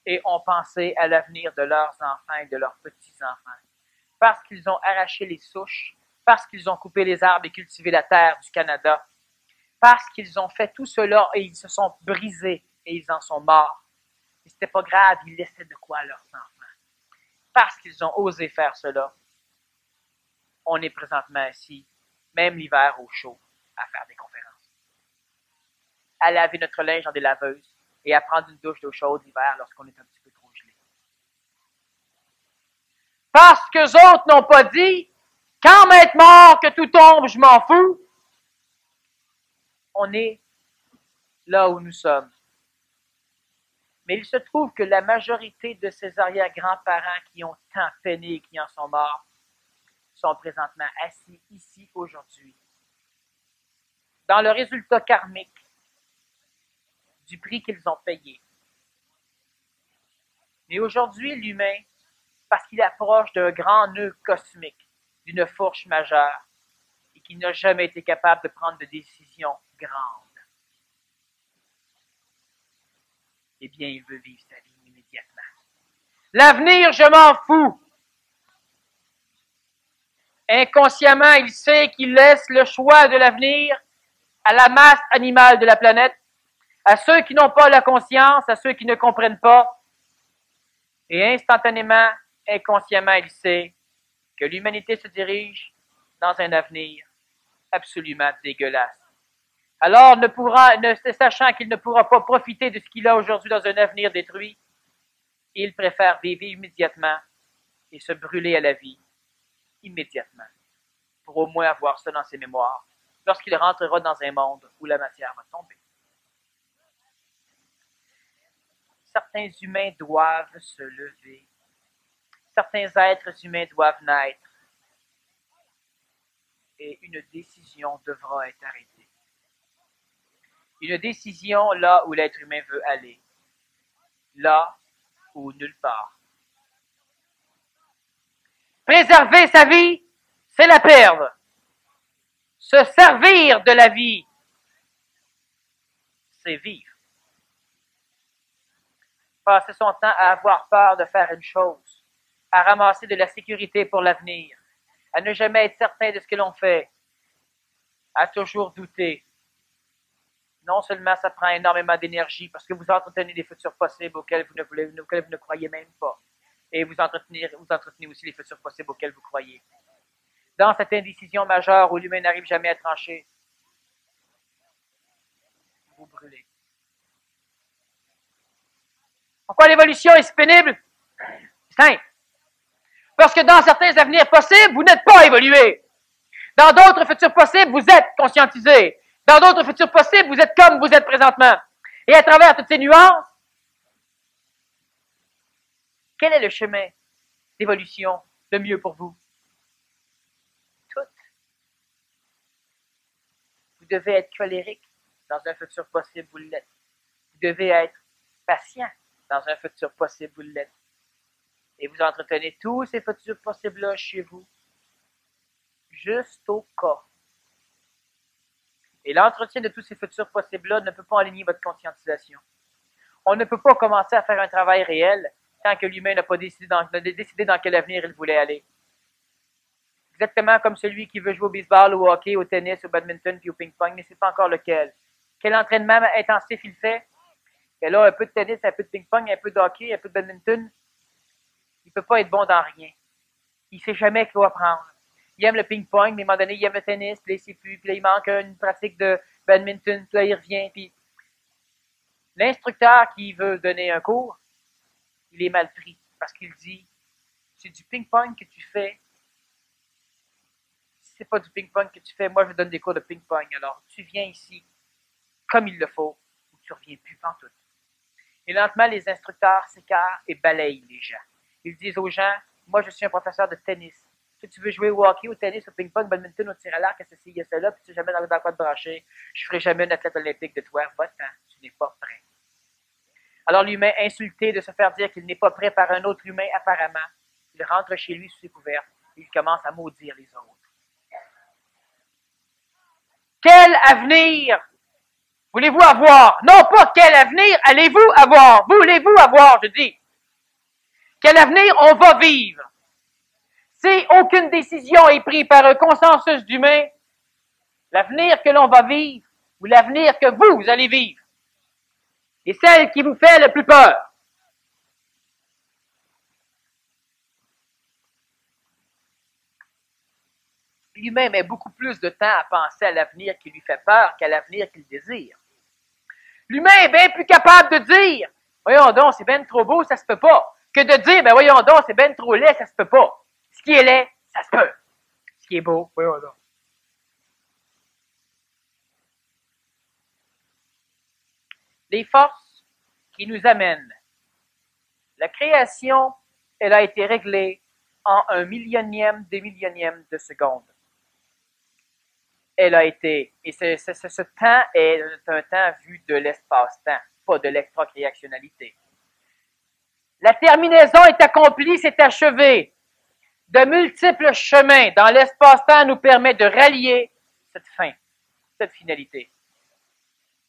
et ont pensé à l'avenir de leurs enfants et de leurs petits-enfants. Parce qu'ils ont arraché les souches, parce qu'ils ont coupé les arbres et cultivé la terre du Canada, parce qu'ils ont fait tout cela et ils se sont brisés et ils en sont morts. Et c'était pas grave, ils laissaient de quoi à leurs enfants. Parce qu'ils ont osé faire cela, on est présentement assis, même l'hiver au chaud, à faire des conférences. À laver notre linge dans des laveuses et à prendre une douche d'eau chaude l'hiver lorsqu'on est un petit peu trop gelé. Parce qu'eux autres n'ont pas dit, quand m'être mort, que tout tombe, je m'en fous. On est là où nous sommes. Mais il se trouve que la majorité de ces arrière-grands-parents qui ont tant peiné et qui en sont morts sont présentement assis ici aujourd'hui. Dans le résultat karmique du prix qu'ils ont payé. Mais aujourd'hui, l'humain, parce qu'il approche d'un grand nœud cosmique, d'une fourche majeure, et qu'il n'a jamais été capable de prendre de décisions grandes, eh bien, il veut vivre sa vie immédiatement. L'avenir, je m'en fous. Inconsciemment, il sait qu'il laisse le choix de l'avenir à la masse animale de la planète, à ceux qui n'ont pas la conscience, à ceux qui ne comprennent pas. Et instantanément, inconsciemment, il sait que l'humanité se dirige dans un avenir absolument dégueulasse. Alors, sachant qu'il ne pourra pas profiter de ce qu'il a aujourd'hui dans un avenir détruit, il préfère vivre immédiatement et se brûler à la vie immédiatement, pour au moins avoir ça dans ses mémoires, lorsqu'il rentrera dans un monde où la matière va tomber. Certains humains doivent se lever. Certains êtres humains doivent naître. Et une décision devra être arrêtée. Une décision là où l'être humain veut aller. Là ou nulle part. Préserver sa vie, c'est la perdre. Se servir de la vie, c'est vivre. Passer son temps à avoir peur de faire une chose, à ramasser de la sécurité pour l'avenir, à ne jamais être certain de ce que l'on fait, à toujours douter. Non seulement ça prend énormément d'énergie parce que vous entretenez des futurs possibles auxquels vous ne croyez même pas, et vous entretenez aussi les futurs possibles auxquels vous croyez. Dans cette indécision majeure où l'humain n'arrive jamais à trancher, vous brûlez. Pourquoi l'évolution est si pénible? C'est simple. Parce que dans certains avenirs possibles, vous n'êtes pas évolué. Dans d'autres futurs possibles, vous êtes conscientisé. Dans d'autres futurs possibles, vous êtes comme vous êtes présentement. Et à travers toutes ces nuances, quel est le chemin d'évolution le mieux pour vous? Tout. Vous devez être colérique. Dans un futur possible, vous l'êtes. Vous devez être patient. Dans un futur possible, vous l'êtes. Et vous entretenez tous ces futurs possibles-là chez vous, juste au cas. Et l'entretien de tous ces futurs possibles-là ne peut pas aligner votre conscientisation. On ne peut pas commencer à faire un travail réel tant que l'humain n'a pas décidé dans quel avenir il voulait aller. Exactement comme celui qui veut jouer au baseball, au hockey, au tennis, au badminton, puis au ping-pong, mais ce n'est pas encore lequel. Quel entraînement intensif il fait? Et là, un peu de tennis, un peu de ping-pong, un peu de hockey, un peu de badminton. Il ne peut pas être bon dans rien. Il ne sait jamais quoi prendre. Il aime le ping-pong, mais à un moment donné, il aime le tennis, puis là, il ne sait plus, puis là, il manque une pratique de badminton, puis là, il revient, puis l'instructeur qui veut donner un cours, il est mal pris, parce qu'il dit, c'est du ping-pong que tu fais. Si ce n'est pas du ping-pong que tu fais, moi, je donne des cours de ping-pong. Alors, tu viens ici, comme il le faut, ou tu ne reviens plus pantoute. Et lentement, les instructeurs s'écartent et balayent les gens. Ils disent aux gens, moi, je suis un professeur de tennis. Si tu veux jouer au hockey, au tennis, au ping-pong, au badminton, au tir à l'arc, à ceci, il y a cela, puis tu ne sais jamais dans quoi te brancher, je ne ferai jamais un athlète olympique de toi. Va-t'en, tu n'es pas prêt. Alors l'humain, insulté de se faire dire qu'il n'est pas prêt par un autre humain, apparemment, il rentre chez lui sous ses couvertes et il commence à maudire les autres. Quel avenir voulez-vous avoir? Non pas quel avenir allez-vous avoir? Voulez-vous avoir, je dis. Quel avenir on va vivre? Si aucune décision est prise par un consensus d'humains, l'avenir que l'on va vivre ou l'avenir que vous allez vivre est celle qui vous fait le plus peur. L'humain met beaucoup plus de temps à penser à l'avenir qui lui fait peur qu'à l'avenir qu'il désire. L'humain est bien plus capable de dire « Voyons donc, c'est bien trop beau, ça se peut pas », que de dire « Ben voyons donc, c'est bien trop laid, ça se peut pas ». Ce qui est laid, ça se peut. Ce qui est beau, voyons donc. les forces qui nous amènent. La création, elle a été réglée en un millionième des millionièmes de seconde. Elle a été, et ce temps est un temps vu de l'espace-temps, pas de l'extra-créationnalité. La terminaison est accomplie, c'est achevé. De multiples chemins dans l'espace-temps nous permettent de rallier cette fin, cette finalité.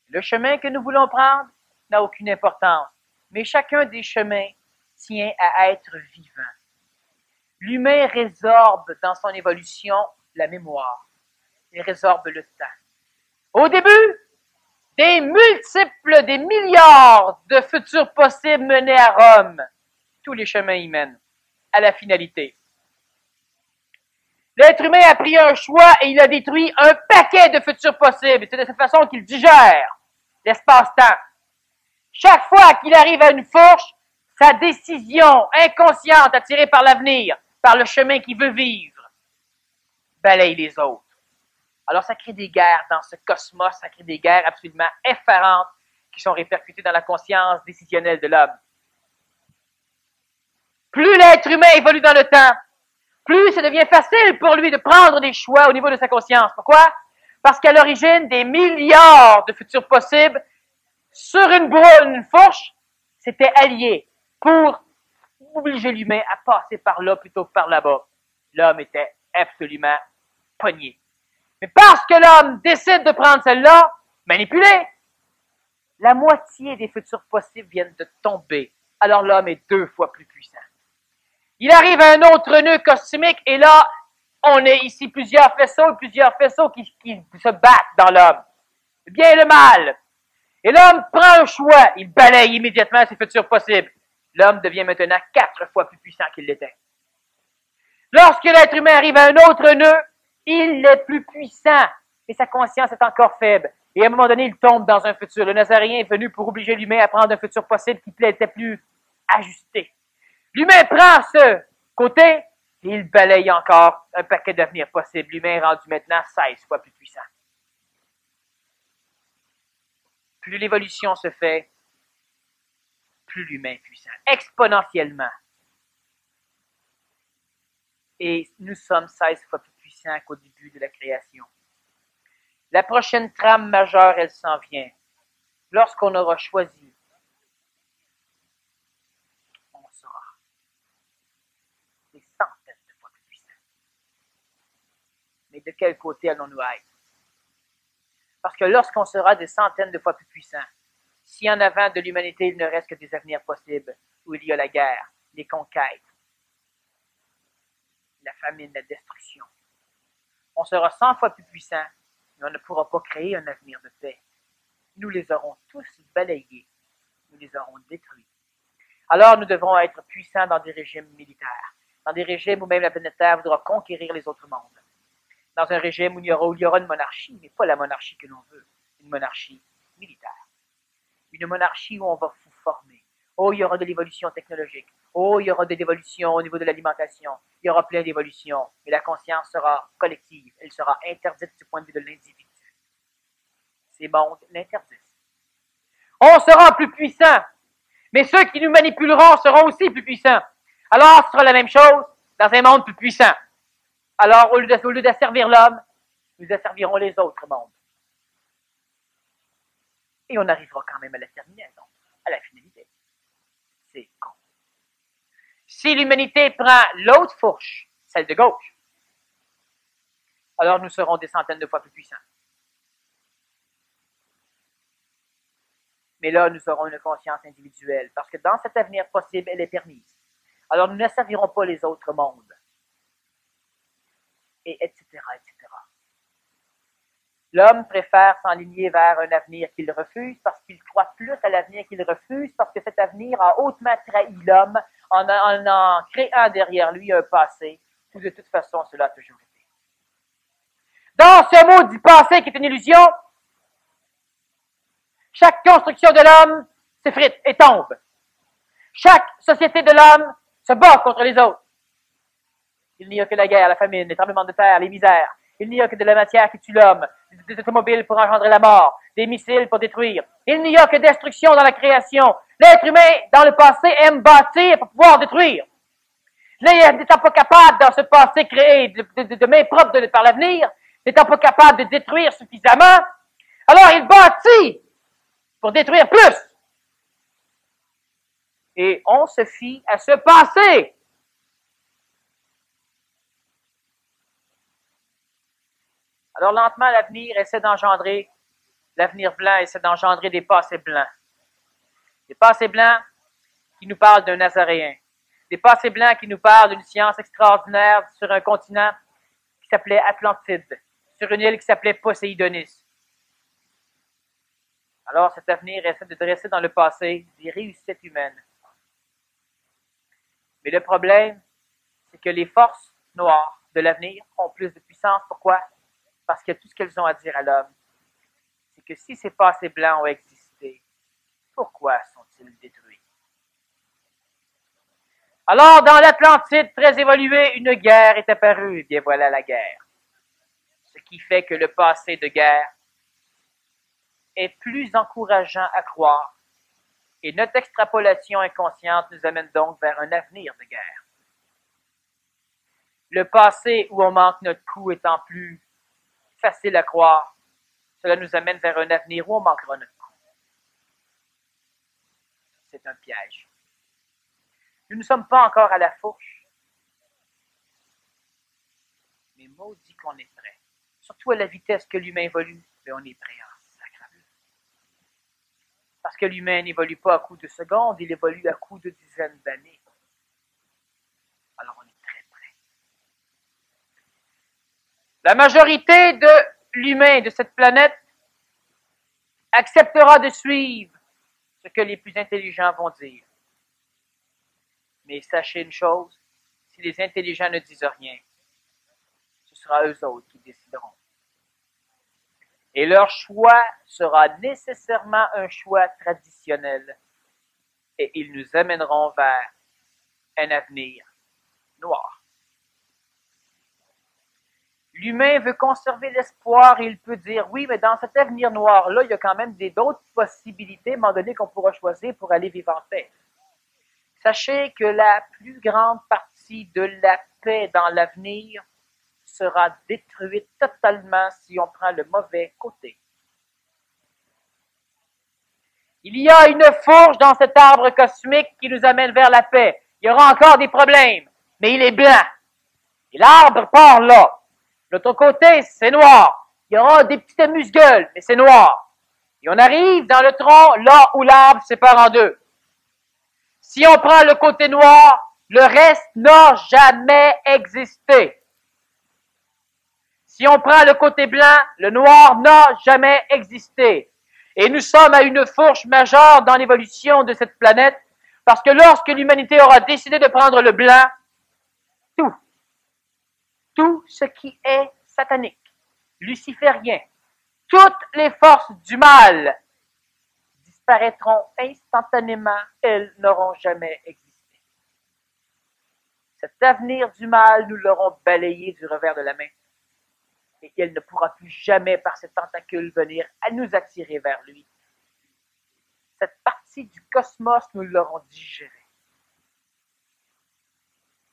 Le chemin que nous voulons prendre n'a aucune importance, mais chacun des chemins tient à être vivant. L'humain résorbe dans son évolution la mémoire. Il résorbe le temps. Au début, des milliards de futurs possibles menaient à Rome. Tous les chemins y mènent à la finalité. L'être humain a pris un choix et il a détruit un paquet de futurs possibles. C'est de cette façon qu'il digère l'espace-temps. Chaque fois qu'il arrive à une fourche, sa décision inconsciente attirée par l'avenir, par le chemin qu'il veut vivre, balaye les autres. Alors ça crée des guerres dans ce cosmos, ça crée des guerres absolument effarantes qui sont répercutées dans la conscience décisionnelle de l'homme. Plus l'être humain évolue dans le temps, plus ça devient facile pour lui de prendre des choix au niveau de sa conscience. Pourquoi? Parce qu'à l'origine, des milliards de futurs possibles, sur une fourche, s'étaient alliés pour obliger l'humain à passer par là plutôt que par là-bas. L'homme était absolument pogné. Mais parce que l'homme décide de prendre celle-là, manipulée, la moitié des futurs possibles viennent de tomber. Alors l'homme est 2 fois plus puissant. Il arrive à un autre nœud cosmique et là, on est ici plusieurs faisceaux qui se battent dans l'homme. Le bien et le mal. Et l'homme prend un choix. Il balaye immédiatement ses futurs possibles. L'homme devient maintenant 4 fois plus puissant qu'il l'était. Lorsque l'être humain arrive à un autre nœud, il est plus puissant, mais sa conscience est encore faible. Et à un moment donné, il tombe dans un futur. Le Nazaréen est venu pour obliger l'humain à prendre un futur possible qui était plus ajusté. L'humain prend ce côté et il balaye encore un paquet d'avenirs possibles. L'humain est rendu maintenant 16 fois plus puissant. Plus l'évolution se fait, plus l'humain est puissant, exponentiellement. Et nous sommes 16 fois plus puissants qu'au début de la création. La prochaine trame majeure, elle s'en vient. Lorsqu'on aura choisi, on sera des centaines de fois plus puissants. Mais de quel côté allons-nous être? Parce que lorsqu'on sera des centaines de fois plus puissants, si en avant de l'humanité il ne reste que des avenirs possibles, où il y a la guerre, les conquêtes, la famine, la destruction, on sera 100 fois plus puissants, mais on ne pourra pas créer un avenir de paix. Nous les aurons tous balayés, nous les aurons détruits. Alors nous devrons être puissants dans des régimes militaires, dans des régimes où même la planète Terre voudra conquérir les autres mondes. Dans un régime où il y aura une monarchie, mais pas la monarchie que l'on veut, une monarchie militaire. Une monarchie où on va vous former. Oh, il y aura de l'évolution technologique. Oh, il y aura de l'évolution au niveau de l'alimentation. Il y aura plein d'évolutions. Mais la conscience sera collective. Elle sera interdite du point de vue de l'individu. Ces mondes l'interdisent. On sera plus puissants. Mais ceux qui nous manipuleront seront aussi plus puissants. Alors, ce sera la même chose dans un monde plus puissant. Alors, au lieu d'asservir l'homme, nous asservirons les autres mondes. Et on arrivera quand même à la terminaison, à la finalité. C'est con. Si l'humanité prend l'autre fourche, celle de gauche, alors nous serons des centaines de fois plus puissants. Mais là, nous aurons une conscience individuelle, parce que dans cet avenir possible, elle est permise. Alors, nous n'asservirons pas les autres mondes. Et etc., etc. L'homme préfère s'enligner vers un avenir qu'il refuse parce qu'il croit plus à l'avenir qu'il refuse, parce que cet avenir a hautement trahi l'homme en créant derrière lui un passé où de toute façon cela a toujours été. Dans ce mot du passé qui est une illusion, chaque construction de l'homme s'effrite et tombe. Chaque société de l'homme se bat contre les autres. Il n'y a que la guerre, la famine, les tremblements de terre, les misères. Il n'y a que de la matière qui tue l'homme, des automobiles pour engendrer la mort, des missiles pour détruire. Il n'y a que destruction dans la création. L'être humain, dans le passé, aime bâtir pour pouvoir détruire. N'étant pas capable, dans ce passé créé de main propre par l'avenir, n'étant pas capable de détruire suffisamment, alors il bâtit pour détruire plus. Et on se fie à ce passé. Alors lentement, l'avenir blanc essaie d'engendrer des passés blancs. Des passés blancs qui nous parlent d'un Nazaréen. Des passés blancs qui nous parlent d'une science extraordinaire sur un continent qui s'appelait Atlantide, sur une île qui s'appelait Poséidonis. Alors cet avenir essaie de dresser dans le passé des réussites humaines. Mais le problème, c'est que les forces noires de l'avenir ont plus de puissance. Pourquoi? Parce que tout ce qu'elles ont à dire à l'homme, c'est que si ces passés blancs ont existé, pourquoi sont-ils détruits? Alors, dans l'Atlantide très évoluée, une guerre est apparue. Eh bien, voilà la guerre. Ce qui fait que le passé de guerre est plus encourageant à croire. Et notre extrapolation inconsciente nous amène donc vers un avenir de guerre. Le passé où on manque notre coup étant plus facile à croire, cela nous amène vers un avenir où on manquera notre coup. C'est un piège. Nous ne sommes pas encore à la fourche, mais maudit qu'on est prêt. Surtout à la vitesse que l'humain évolue, mais on est prêt en sacrament. Parce que l'humain n'évolue pas à coup de secondes, il évolue à coup de dizaines d'années. Alors on est très prêt. La majorité de l'humain de cette planète acceptera de suivre ce que les plus intelligents vont dire. Mais sachez une chose, si les intelligents ne disent rien, ce sera eux autres qui décideront. Et leur choix sera nécessairement un choix traditionnel. Et ils nous amèneront vers un avenir noir. L'humain veut conserver l'espoir et il peut dire, oui, mais dans cet avenir noir-là, il y a quand même d'autres possibilités, à un moment donné, qu'on pourra choisir pour aller vivre en paix. Sachez que la plus grande partie de la paix dans l'avenir sera détruite totalement si on prend le mauvais côté. Il y a une fourche dans cet arbre cosmique qui nous amène vers la paix. Il y aura encore des problèmes, mais il est blanc. Et l'arbre part là. L'autre côté, c'est noir. Il y aura des petites amuse-gueules, mais c'est noir. Et on arrive dans le tronc, là où l'arbre se sépare en deux. Si on prend le côté noir, le reste n'a jamais existé. Si on prend le côté blanc, le noir n'a jamais existé. Et nous sommes à une fourche majeure dans l'évolution de cette planète, parce que lorsque l'humanité aura décidé de prendre le blanc, tout ce qui est satanique, luciférien, toutes les forces du mal disparaîtront instantanément, elles n'auront jamais existé. Cet avenir du mal, nous l'aurons balayé du revers de la main. Et elle ne pourra plus jamais, par ses tentacules, venir à nous attirer vers lui. Cette partie du cosmos, nous l'aurons digérée.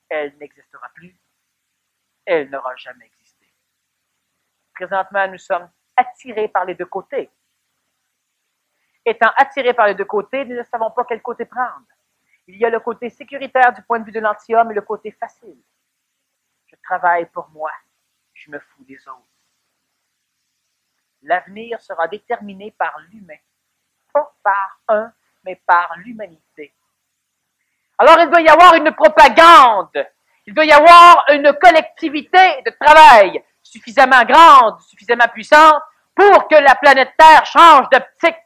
Elle n'existera plus. Elle n'aura jamais existé. Présentement, nous sommes attirés par les deux côtés. Étant attirés par les deux côtés, nous ne savons pas quel côté prendre. Il y a le côté sécuritaire du point de vue de l'anti-homme et le côté facile. Je travaille pour moi. Je me fous des autres. L'avenir sera déterminé par l'humain. Pas par un, mais par l'humanité. Alors, il doit y avoir une propagande. Il doit y avoir une collectivité de travail suffisamment grande, suffisamment puissante pour que la planète Terre change d'optique.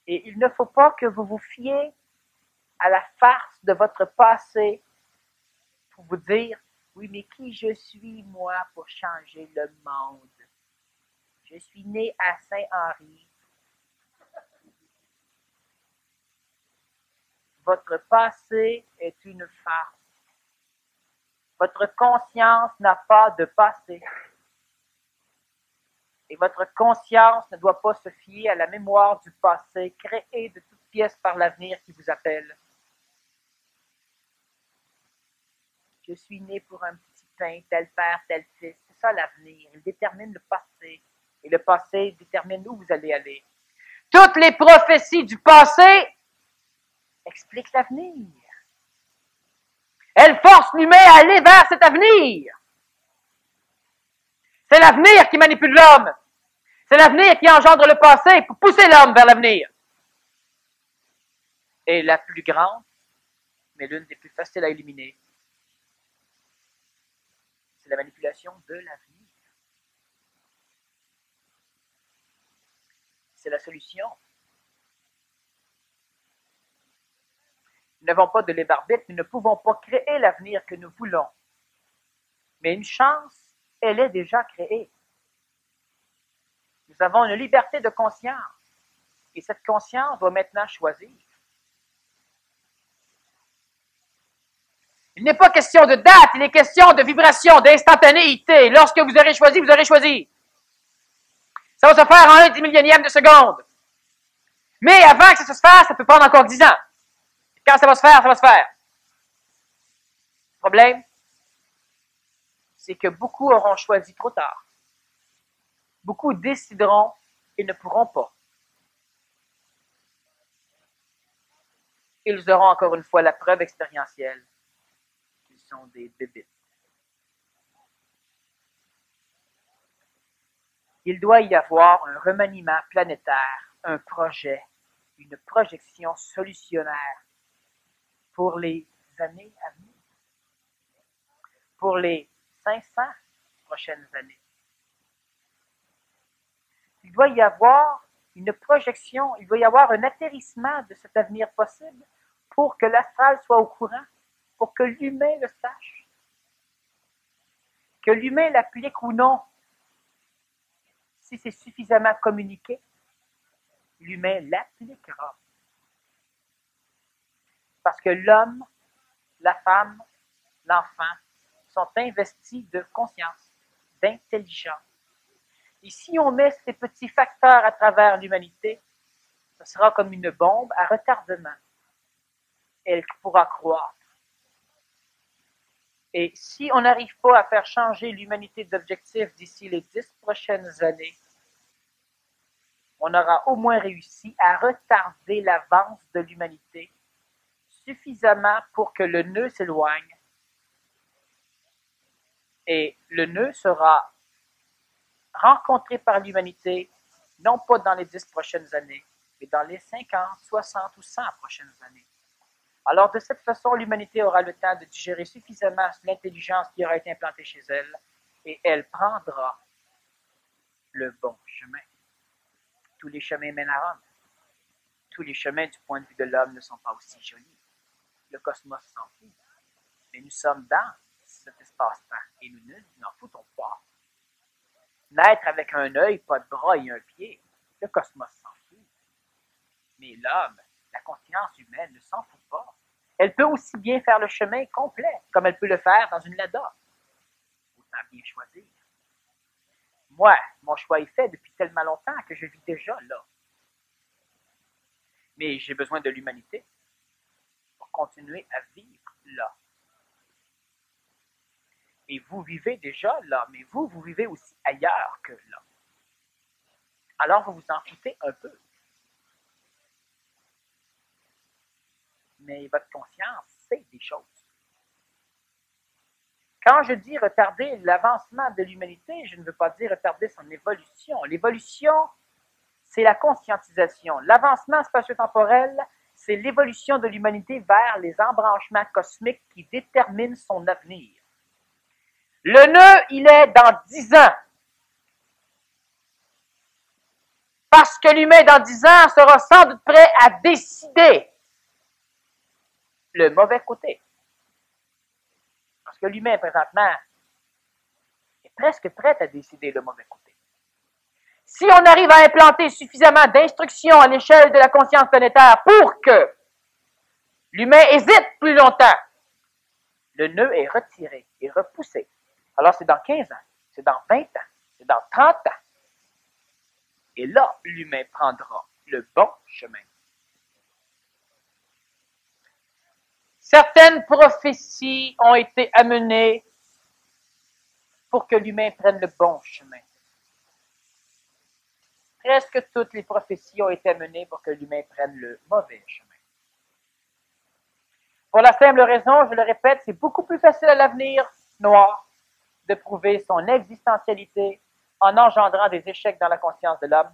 Et il ne faut pas que vous vous fiez à la farce de votre passé pour vous dire, oui, mais qui je suis, moi, pour changer le monde? Je suis né à Saint-Henri. Votre passé est une farce. Votre conscience n'a pas de passé. Et votre conscience ne doit pas se fier à la mémoire du passé, créée de toutes pièces par l'avenir qui vous appelle. Je suis né pour un petit pain, tel père, tel fils. C'est ça l'avenir. Il détermine le passé. Et le passé détermine où vous allez aller. Toutes les prophéties du passé expliquent l'avenir. Elles forcent l'humain à aller vers cet avenir. C'est l'avenir qui manipule l'homme. C'est l'avenir qui engendre le passé pour pousser l'homme vers l'avenir. Et la plus grande, mais l'une des plus faciles à éliminer, c'est la manipulation de l'avenir. C'est la solution. Nous n'avons pas de libre arbitre, nous ne pouvons pas créer l'avenir que nous voulons. Mais une chance, elle est déjà créée. Nous avons une liberté de conscience. Et cette conscience doit maintenant choisir. Il n'est pas question de date, il est question de vibration, d'instantanéité. Lorsque vous aurez choisi, vous aurez choisi. Ça va se faire en 1/10 de seconde. Mais avant que ça se fasse, ça peut prendre encore 10 ans. Quand ça va se faire, ça va se faire. Le problème, c'est que beaucoup auront choisi trop tard. Beaucoup décideront et ne pourront pas. Ils auront encore une fois la preuve expérientielle qu'ils sont des bébites. Il doit y avoir un remaniement planétaire, un projet, une projection solutionnaire pour les années à venir, pour les 500 prochaines années. Il doit y avoir une projection, il doit y avoir un atterrissement de cet avenir possible pour que l'astral soit au courant, pour que l'humain le sache, que l'humain l'applique ou non. Si c'est suffisamment communiqué, l'humain l'appliquera. Parce que l'homme, la femme, l'enfant sont investis de conscience, d'intelligence. Et si on met ces petits facteurs à travers l'humanité, ce sera comme une bombe à retardement. Elle pourra croître. Et si on n'arrive pas à faire changer l'humanité d'objectif d'ici les 10 prochaines années, on aura au moins réussi à retarder l'avance de l'humanité suffisamment pour que le nœud s'éloigne. Et le nœud sera rencontré par l'humanité, non pas dans les 10 prochaines années, mais dans les 50, 60 ou 100 prochaines années. Alors, de cette façon, l'humanité aura le temps de digérer suffisamment l'intelligence qui aura été implantée chez elle, et elle prendra le bon chemin. Tous les chemins mènent à Rome. Tous les chemins du point de vue de l'homme ne sont pas aussi jolis. Le cosmos s'en fout. Mais nous sommes dans cet espace-temps, et nous n'en foutons pas. Naître avec un œil, pas de bras et un pied, le cosmos s'en fout. Mais l'homme, la conscience humaine ne s'en fout pas. Elle peut aussi bien faire le chemin complet, comme elle peut le faire dans une Lada. Autant bien choisir. Moi, mon choix est fait depuis tellement longtemps que je vis déjà là. Mais j'ai besoin de l'humanité pour continuer à vivre là. Et vous vivez déjà là, mais vous vivez aussi ailleurs que là. Alors vous vous en foutez un peu. Mais votre conscience sait des choses. Quand je dis retarder l'avancement de l'humanité, je ne veux pas dire retarder son évolution. L'évolution, c'est la conscientisation. L'avancement spatio-temporel, c'est l'évolution de l'humanité vers les embranchements cosmiques qui déterminent son avenir. Le nœud, il est dans 10 ans. Parce que l'humain, dans 10 ans, sera sans doute prêt à décider le mauvais côté. Parce que l'humain, présentement, est presque prêt à décider le mauvais côté. Si on arrive à implanter suffisamment d'instructions à l'échelle de la conscience planétaire pour que l'humain hésite plus longtemps, le nœud est retiré et repoussé. Alors c'est dans 15 ans, c'est dans 20 ans, c'est dans 30 ans. Et là, l'humain prendra le bon chemin. Certaines prophéties ont été amenées pour que l'humain prenne le bon chemin. Presque toutes les prophéties ont été amenées pour que l'humain prenne le mauvais chemin. Pour la simple raison, je le répète, c'est beaucoup plus facile à l'avenir noir de prouver son existentialité en engendrant des échecs dans la conscience de l'homme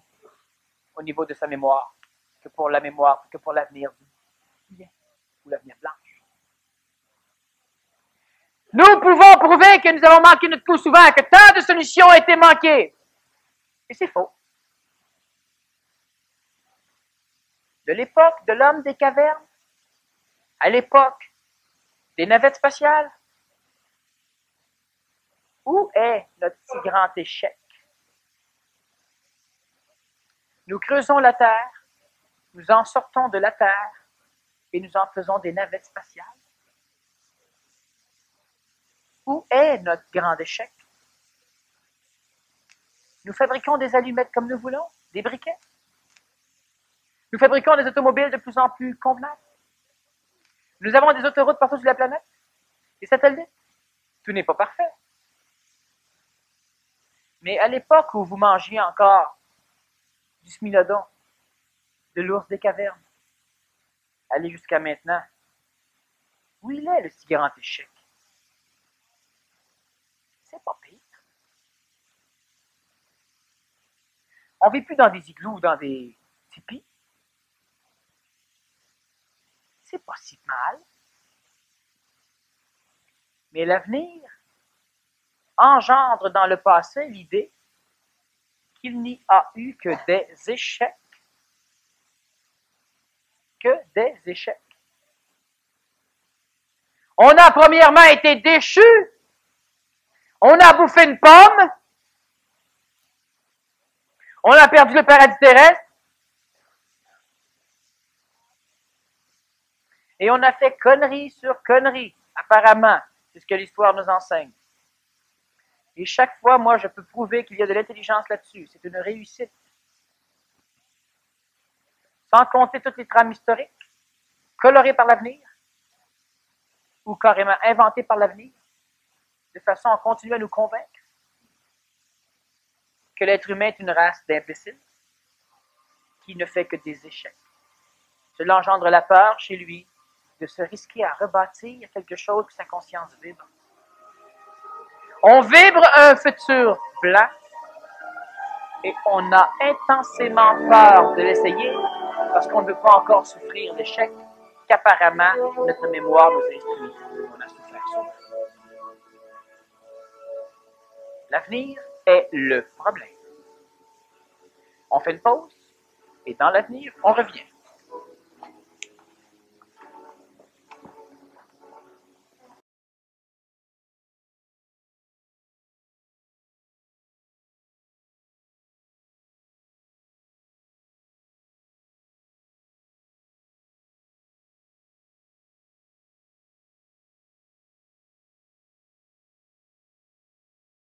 au niveau de sa mémoire que pour la mémoire, que pour l'avenir du bien ou l'avenir blanche. Nous pouvons prouver que nous avons manqué notre coup souvent, que tant de solutions ont été manquées. Et c'est faux. De l'époque de l'homme des cavernes à l'époque des navettes spatiales, où est notre si grand échec? Nous creusons la Terre, nous en sortons de la Terre et nous en faisons des navettes spatiales. Où est notre grand échec? Nous fabriquons des allumettes comme nous voulons, des briquets. Nous fabriquons des automobiles de plus en plus convenables. Nous avons des autoroutes partout sur la planète, des satellites. Tout n'est pas parfait. Mais à l'époque où vous mangiez encore du smilodon, de l'ours des cavernes, allez jusqu'à maintenant, où il est le si grand échec? C'est pas pire. On ne vit plus dans des igloos ou dans des tipis. C'est pas si mal. Mais l'avenir engendre dans le passé l'idée qu'il n'y a eu que des échecs. Que des échecs. On a premièrement été déchus. On a bouffé une pomme. On a perdu le paradis terrestre. Et on a fait connerie sur connerie, apparemment. C'est ce que l'histoire nous enseigne. Et chaque fois, moi, je peux prouver qu'il y a de l'intelligence là-dessus. C'est une réussite. Sans compter toutes les trames historiques, colorées par l'avenir, ou carrément inventées par l'avenir, de façon à continuer à nous convaincre que l'être humain est une race d'imbéciles qui ne fait que des échecs. Cela engendre la peur chez lui de se risquer à rebâtir quelque chose que sa conscience vibre. On vibre un futur blanc et on a intensément peur de l'essayer parce qu'on ne veut pas encore souffrir d'échecs qu'apparemment notre mémoire nous instruit. On a souffert souvent. L'avenir est le problème. On fait une pause et dans l'avenir, on revient.